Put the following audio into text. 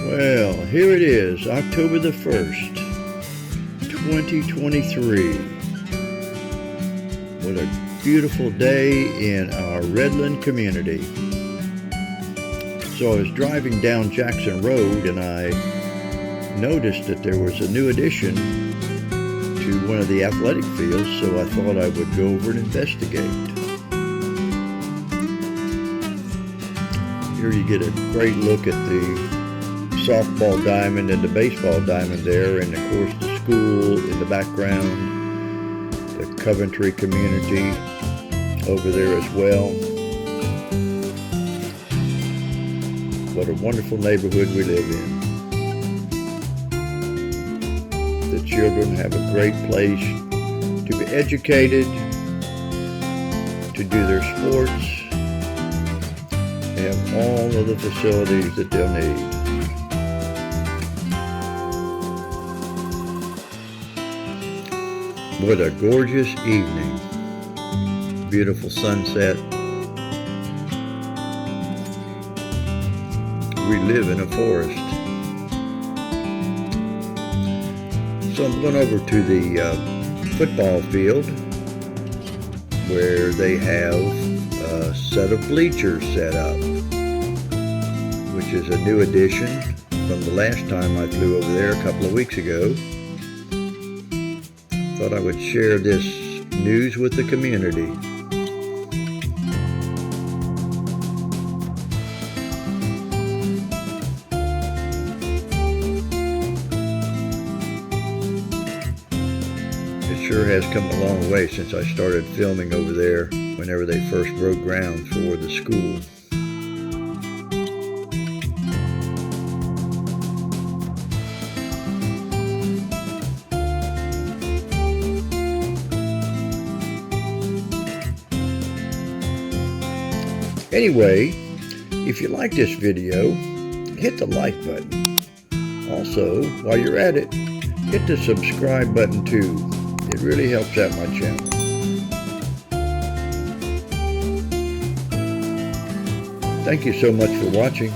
Well, here it is, October the 1st, 2023. What a beautiful day in our Redland community. So I was driving down Jackson Road and I noticed that there was a new addition to one of the athletic fields, so I thought I would go over and investigate. Here you get a great look at the softball diamond and the baseball diamond there, and of course the school in the background, the Coventry community over there as well. What a wonderful neighborhood we live in. The children have a great place to be educated, to do their sports. They have all of the facilities that they'll need. What a gorgeous evening. Beautiful sunset. We live in a forest. So I'm going over to the football field where they have a set of bleachers set up, which is a new addition from the last time I flew over there a couple of weeks ago. Thought I would share this news with the community. It sure has come a long way since I started filming over there whenever they first broke ground for the school. Anyway, if you like this video, hit the like button. Also, while you're at it, hit the subscribe button too. It really helps out my channel. Thank you so much for watching.